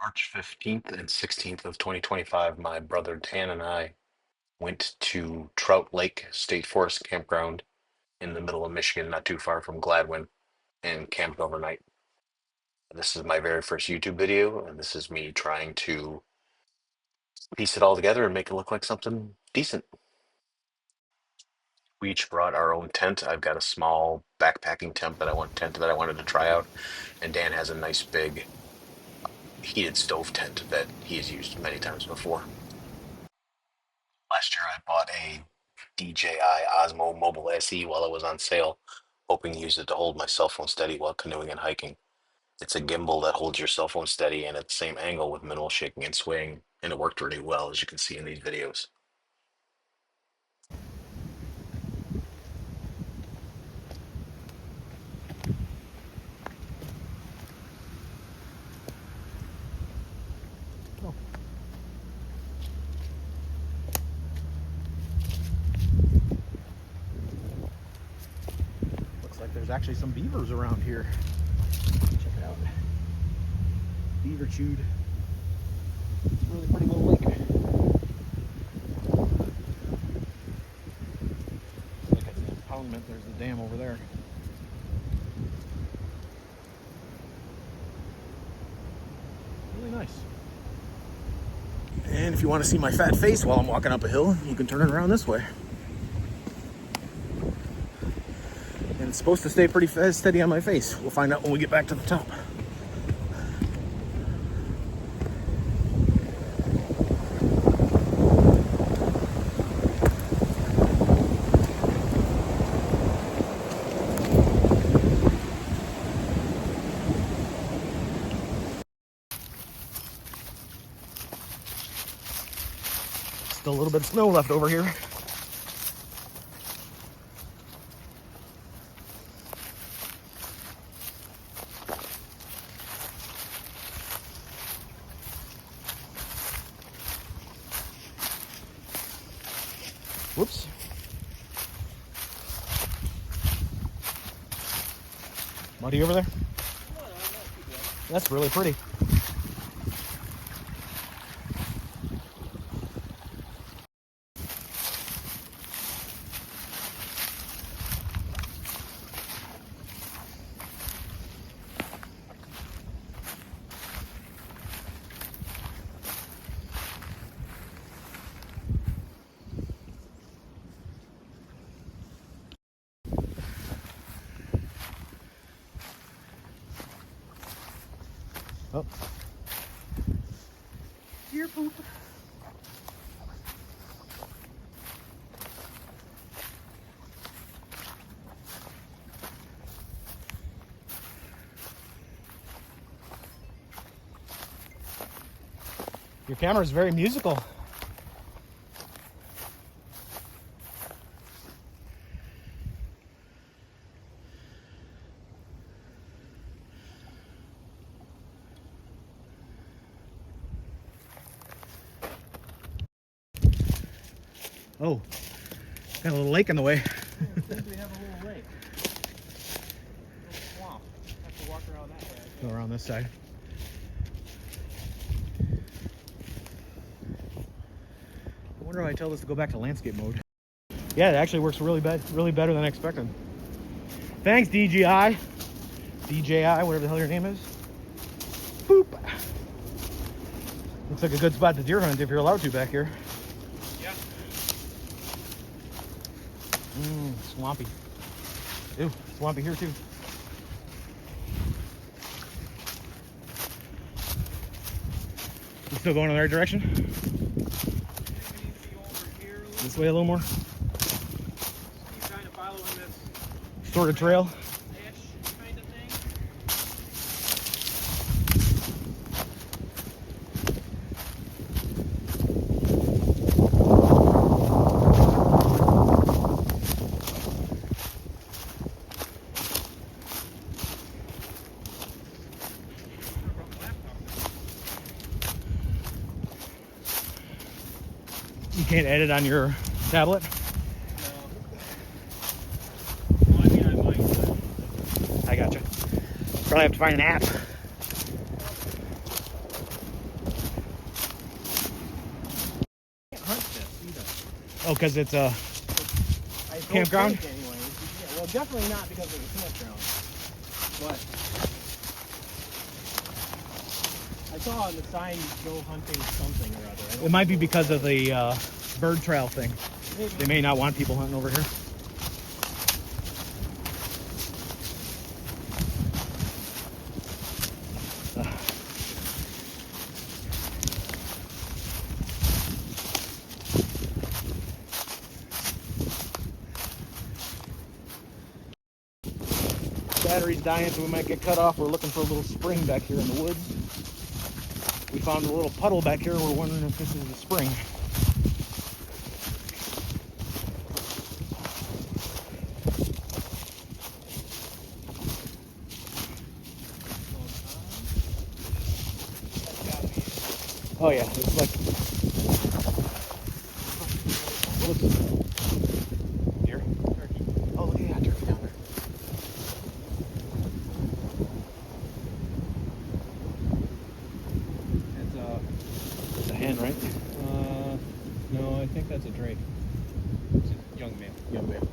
March 15th and 16th of 2025, my brother Dan and I went to Trout Lake State Forest Campground in the middle of Michigan, not too far from Gladwin, and camped overnight. This is my very first YouTube video, and this is me trying to piece it all together and make it look like something decent. We each brought our own tent. I've got a small backpacking tent that I wanted to try out, and Dan has a nice big heated stove tent that he has used many times before. Last year, I bought a DJI Osmo Mobile SE while it was on sale, hoping to use it to hold my cell phone steady while canoeing and hiking. It's a gimbal that holds your cell phone steady and at the same angle with minimal shaking and swaying, and it worked really well, as you can see in these videos. Oh. Looks like there's actually some beavers around here. Check it out. Beaver chewed. It's a really pretty little lake. Like I said, impoundment, there's the dam over there. Really nice. And if you want to see my fat face while I'm walking up a hill, you can turn it around this way. And it's supposed to stay pretty steady on my face. We'll find out when we get back to the top. Still a little bit of snow left over here. Whoops. Muddy over there? That's really pretty. Oh. Deer poop. Your camera is very musical. Oh, got a little lake in the way. It says we have a little lake. A little swamp. Have to walk around that way. Go around this side. I wonder how I tell this to go back to landscape mode. Yeah, it actually works really better than I expected. Thanks, DJI. DJI, whatever the hell your name is. Boop. Looks like a good spot to deer hunt if you're allowed to back here. Yeah. Swampy. Ew, swampy here too. You still going in the right direction? I think we need to be over here a little This way a little more? Keep trying to follow in this Sort of trail? ash kind of thing. You can't edit on your tablet? Well, I mean, I might, but I gotcha. Probably have to find an app. Oh, because it's a I don't campground? think anyways. Yeah, well, definitely not because of the campground. But I saw on the sign, go hunting something or other. I don't It might be know what because that of the bird trail thing. Maybe. They may not want people hunting over here. Battery's dying, so we might get cut off. We're looking for a little spring back here in the woods. We found a little puddle back here. We're wondering if this is a spring. Oh yeah, it's like deer. Turkey. Oh look, yeah, turkey down there. It's a hen, right? No, I think that's a drake. It's a young male. Young male.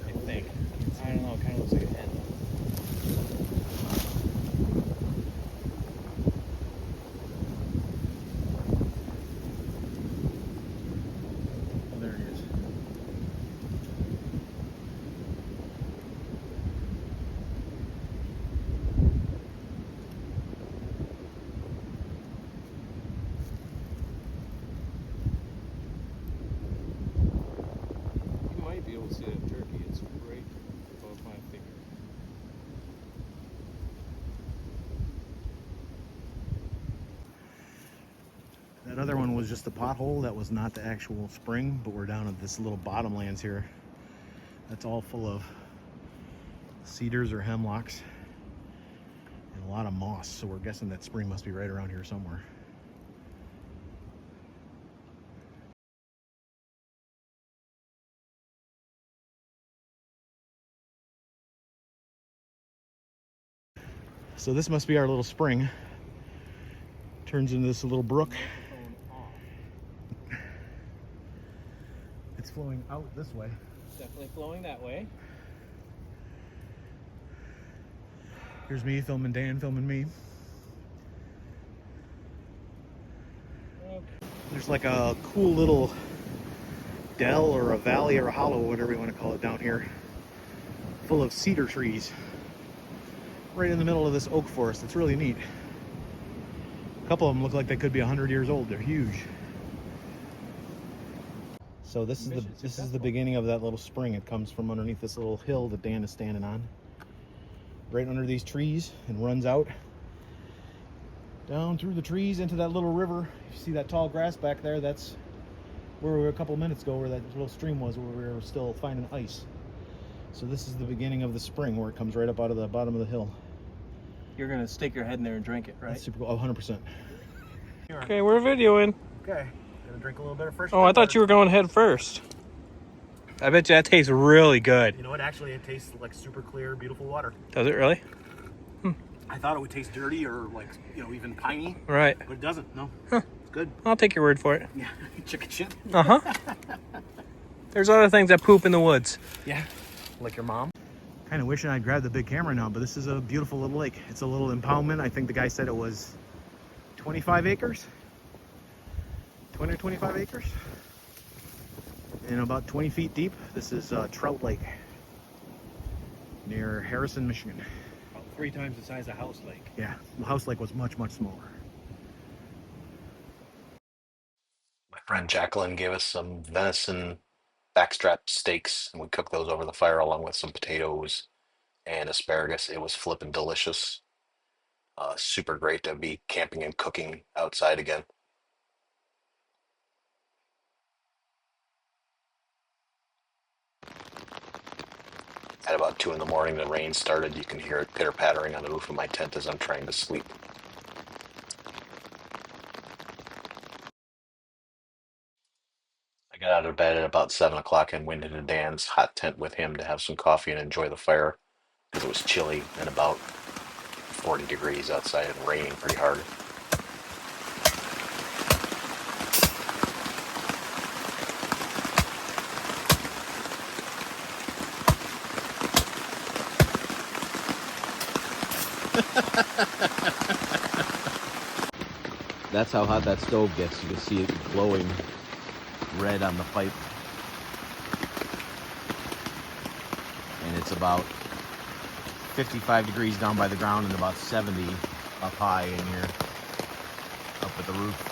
I think. I don't know. It kind of looks like a hen. Oh, there it is. You might be able to see that turkey. It's right above my finger. That other one was just a pothole. That was not the actual spring, but we're down at this little bottomlands here. That's all full of cedars or hemlocks and a lot of moss. So we're guessing that spring must be right around here somewhere. So this must be our little spring. Turns into this little brook. It's flowing out this way. Definitely flowing that way. Here's me filming Dan, filming me. Okay. There's like a cool little dell or a valley or a hollow, whatever you want to call it, down here, full of cedar trees right in the middle of this oak forest. It's really neat. A couple of them look like they could be 100 years old. They're huge. So this is the beginning of that little spring. It comes from underneath this little hill that Dan is standing on, right under these trees, and runs out down through the trees into that little river. You see that tall grass back there? That's where we were a couple minutes ago, where that little stream was, where we were still finding ice. So this is the beginning of the spring, where it comes right up out of the bottom of the hill. You're gonna stick your head in there and drink it, right? That's super cool. Oh, 100%. Okay, we're videoing. Okay, gonna drink a little bit of fresh. Oh, I thought you were going head first. I bet you that tastes really good. You know what? Actually, it tastes like super clear, beautiful water. Does it really? I thought it would taste dirty or like, even piney, Right. but it doesn't. No, Huh. it's good. I'll take your word for it. Yeah, chicken shit. Uh-huh. There's other things that poop in the woods. Yeah, like your mom. Kind of wishing I'd grabbed the big camera now, but this is a beautiful little lake. It's a little impoundment. I think the guy said it was 25 acres. 20 or 25 acres. And about 20 feet deep. This is Trout Lake near Harrison, Michigan. About 3 times the size of House Lake. Yeah, the House Lake was much, much smaller. My friend Jacqueline gave us some venison backstrap steaks, and we cooked those over the fire along with some potatoes and asparagus. It was flippin' delicious. Super great to be camping and cooking outside again. At about 2 in the morning, the rain started. You can hear it pitter pattering on the roof of my tent as I'm trying to sleep. I got out of bed at about 7 o'clock and went into Dan's hot tent with him to have some coffee and enjoy the fire because it was chilly and about 40 degrees outside and raining pretty hard. That's how hot that stove gets. You can see it glowing red on the pipe. And it's about 55 degrees down by the ground and about 70 up high in here, up at the roof.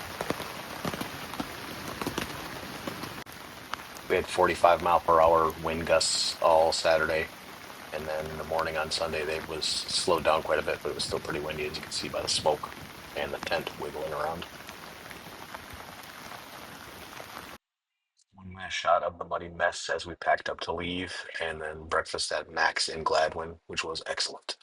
We had 45-mile-per-hour wind gusts all Saturday, and then in the morning on Sunday they was slowed down quite a bit, but it was still pretty windy, as you can see by the smoke and the tent wiggling around. One last shot of the muddy mess as we packed up to leave, and then breakfast at Max in Gladwin, which was excellent.